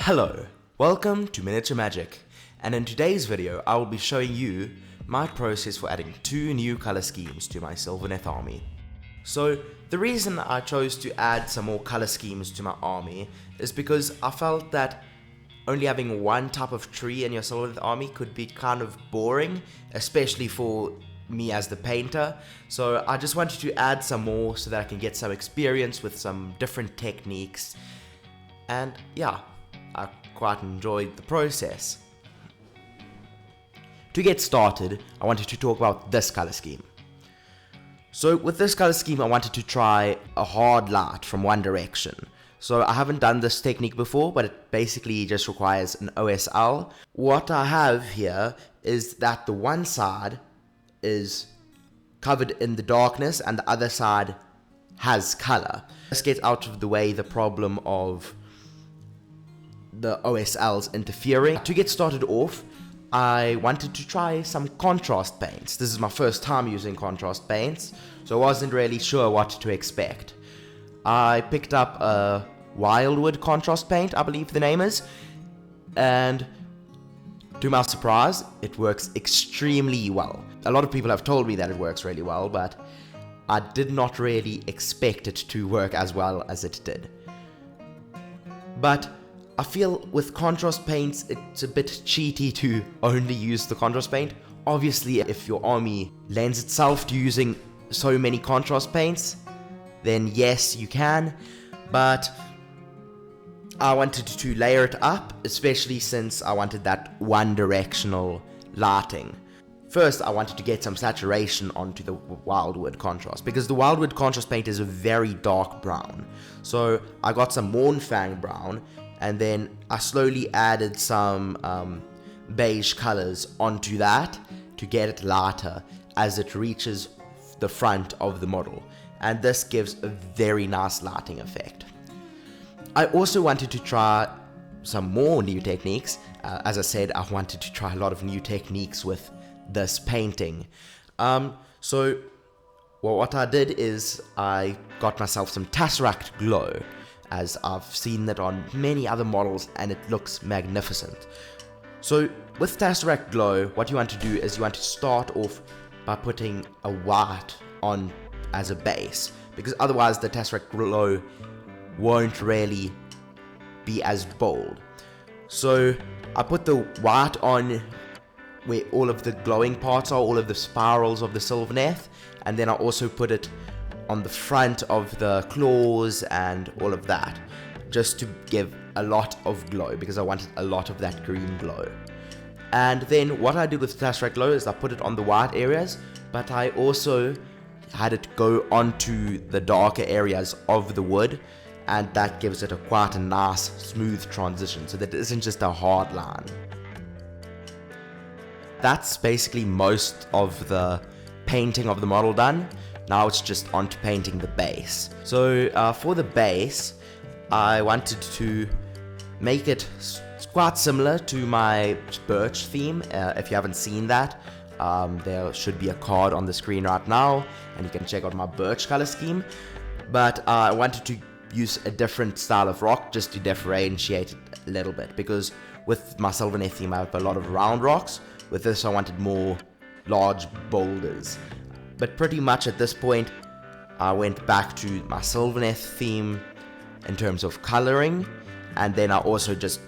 Hello, welcome to Miniature Magic, and in today's video I will be showing you my process for adding 2 new color schemes to my Sylvaneth army. So the reason I chose to add some more color schemes to my army is because I felt that only having one type of tree in your Sylvaneth army could be kind of boring, especially for me as the painter. So I just wanted to add some more so that I can get some experience with some different techniques, and yeah, I quite enjoyed the process. To get started, I wanted to talk about this color scheme. So with this color scheme, I wanted to try a hard light from one direction. So I haven't done this technique before, but it basically just requires an OSL. What I have here is that the one side is covered in the darkness and the other side has color. This gets out of the way the problem of the OSLs interfering. To get started off, I wanted to try some contrast paints. This is my first time using contrast paints, so I wasn't really sure what to expect. I picked up a Wildwood contrast paint, I believe the name is, and to my surprise, it works extremely well. A lot of people have told me that it works really well, but I did not really expect it to work as well as it did. But I feel with contrast paints, it's a bit cheaty to only use the contrast paint. Obviously, if your army lends itself to using so many contrast paints, then yes, you can, but I wanted to layer it up, especially since I wanted that one-directional lighting. First, I wanted to get some saturation onto the Wildwood contrast, because the Wildwood contrast paint is a very dark brown. So I got some Mournfang brown, and then I slowly added some beige colors onto that to get it lighter as it reaches the front of the model, and this gives a very nice lighting effect. I also wanted to try some more new techniques. As I said, I wanted to try a lot of new techniques with this painting. So what I did is I got myself some Tesseract Glow, as I've seen that on many other models and it looks magnificent. So with Tesseract Glow, what you want to do is you want to start off by putting a white on as a base, because otherwise the Tesseract Glow won't really be as bold. So I put the white on where all of the glowing parts are, all of the spirals of the Sylvaneth, and then I also put it on the front of the claws and all of that, just to give a lot of glow, because I wanted a lot of that green glow. And then what I did with Tesseract Glow is I put it on the white areas, but I also had it go onto the darker areas of the wood, and that gives it quite a nice smooth transition, so that it isn't just a hard line. That's basically most of the painting of the model done. Now it's just on to painting the base. So for the base, I wanted to make it quite similar to my birch theme. If you haven't seen that, there should be a card on the screen right now, and you can check out my birch color scheme. But I wanted to use a different style of rock just to differentiate it a little bit, because with my Sylvaneth theme I have a lot of round rocks. With this I wanted more large boulders. But pretty much at this point I went back to my Sylvaneth theme in terms of coloring, and then I also just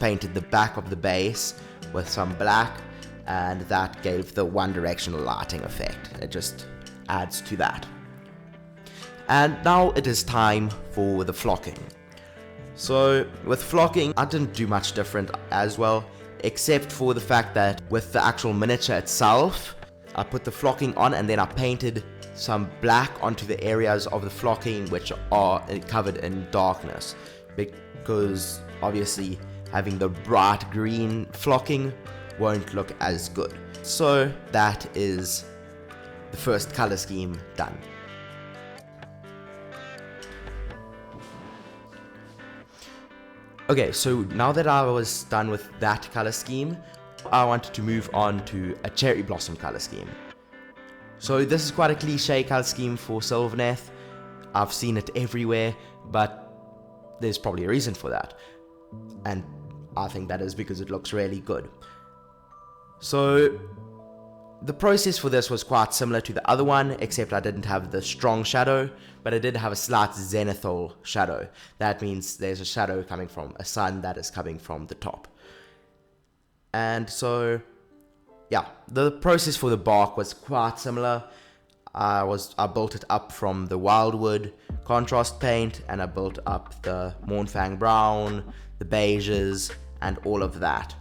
painted the back of the base with some black, and that gave the one directional lighting effect. It just adds to that. And now it is time for the flocking. So with flocking, I didn't do much different as well, except for the fact that with the actual miniature itself, I put the flocking on and then I painted some black onto the areas of the flocking which are covered in darkness, because obviously having the bright green flocking won't look as good. So that is the first color scheme done. Okay, so now that I was done with that color scheme, I wanted to move on to a cherry blossom color scheme. So this is quite a cliche color scheme for Sylvaneth. I've seen it everywhere, but there's probably a reason for that. and I think that is because it looks really good. So the process for this was quite similar to the other one, except I didn't have the strong shadow, but I did have a slight zenithal shadow. That means there's a shadow coming from a sun that is coming from the top. And so, yeah, the process for the bark was quite similar. I built it up from the wildwood contrast paint, and I built up the Mornfang brown, the beiges, and all of that.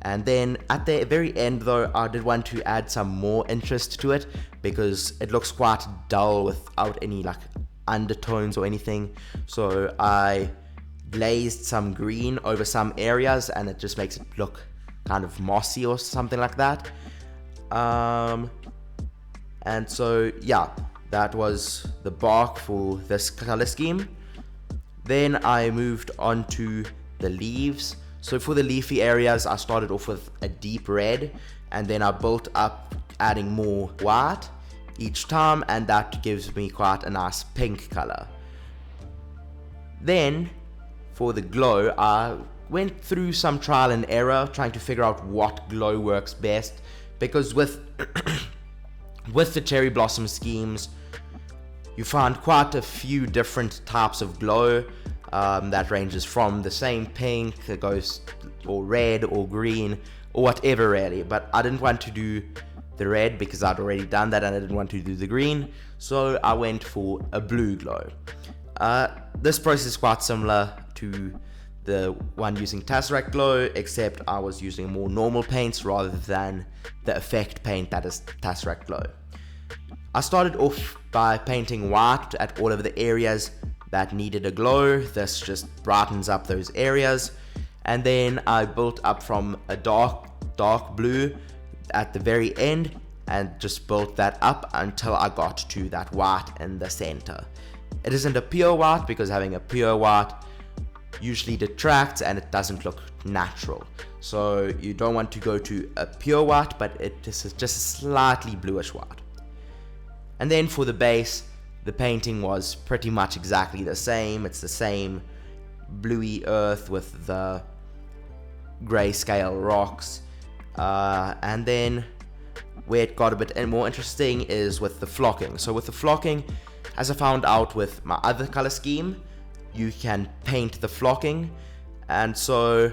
And then at the very end though, I did want to add some more interest to it, because it looks quite dull without any like undertones or anything. So I glazed some green over some areas, and it just makes it look kind of mossy or something like that. And so yeah, that was the bark for this color scheme. Then I moved on to the leaves. So for the leafy areas, I started off with a deep red, and then I built up adding more white each time, and that gives me quite a nice pink color. Then for the glow, I went through some trial and error trying to figure out what glow works best, because with with the cherry blossom schemes, you find quite a few different types of glow. That ranges from the same pink, it goes or red or green or whatever really, but I didn't want to do the red because I'd already done that, and I didn't want to do the green, so I went for a blue glow. This process is quite similar to the one using Tesseract glow, except I was using more normal paints rather than the effect paint that is Tesseract glow. I started off by painting white at all of the areas that needed a glow. This just brightens up those areas. And then I built up from a dark blue at the very end, and just built that up until I got to that white in the center. It isn't a pure white, because having a pure white usually detracts and it doesn't look natural. So you don't want to go to a pure white, but it is just a slightly bluish white. And then for the base, the painting was pretty much exactly the same. It's the same bluey earth with the grayscale rocks. And then where it got a bit more interesting is with the flocking. So with the flocking, as I found out with my other color scheme, you can paint the flocking. And so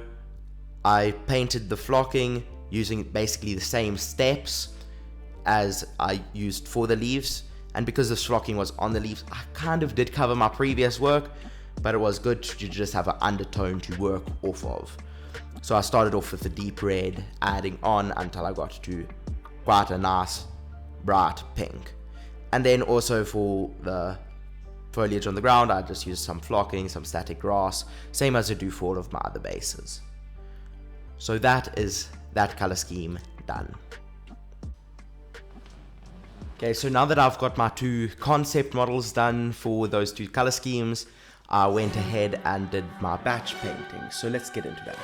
I painted the flocking using basically the same steps as I used for the leaves. And because the flocking was on the leaves, I kind of did cover my previous work, but it was good to just have an undertone to work off of. So I started off with the deep red, adding on until I got to quite a nice bright pink. And then also for the foliage on the ground, I just used some flocking, some static grass, same as I do for all of my other bases. So that is that color scheme done. Okay, so now that I've got my two concept models done for those two color schemes, I went ahead and did my batch painting. So let's get into that.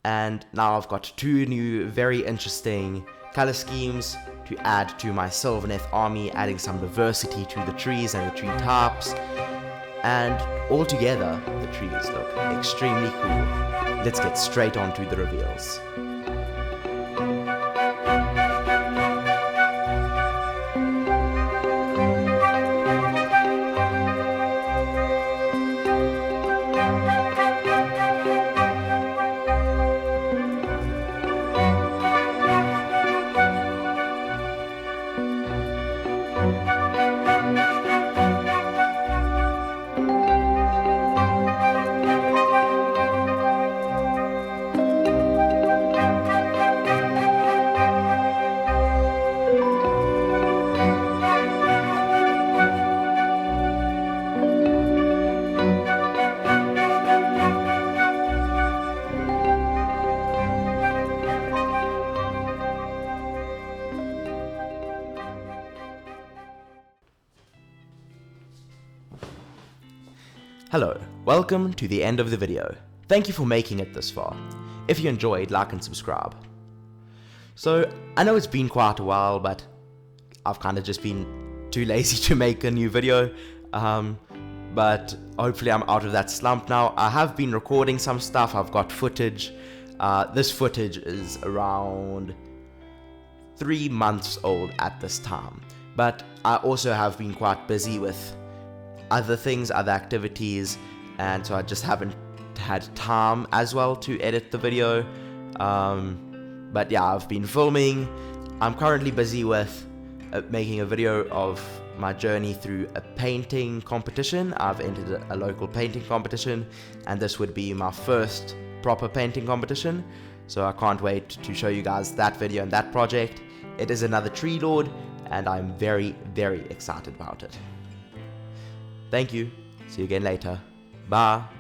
and now I've got two new very interesting color schemes to add to my Sylvaneth army, adding some diversity to the trees and the tree types, and altogether the trees look extremely cool. Let's get straight on to the reveals. Hello, welcome to the end of the video. Thank you for making it this far. If you enjoyed, like and subscribe. So, I know it's been quite a while, but I've kind of just been too lazy to make a new video. But hopefully I'm out of that slump now. I have been recording some stuff, I've got footage. This footage is around 3 months old at this time. But I also have been quite busy with other things, other activities, and so I just haven't had time as well to edit the video. But yeah, I've been filming. I'm currently busy with making a video of my journey through a painting competition. I've entered a local painting competition, and this would be my first proper painting competition, so I can't wait to show you guys that video and that project. It is another tree lord, and I'm very, very excited about it. Thank you. See you again later. Bye.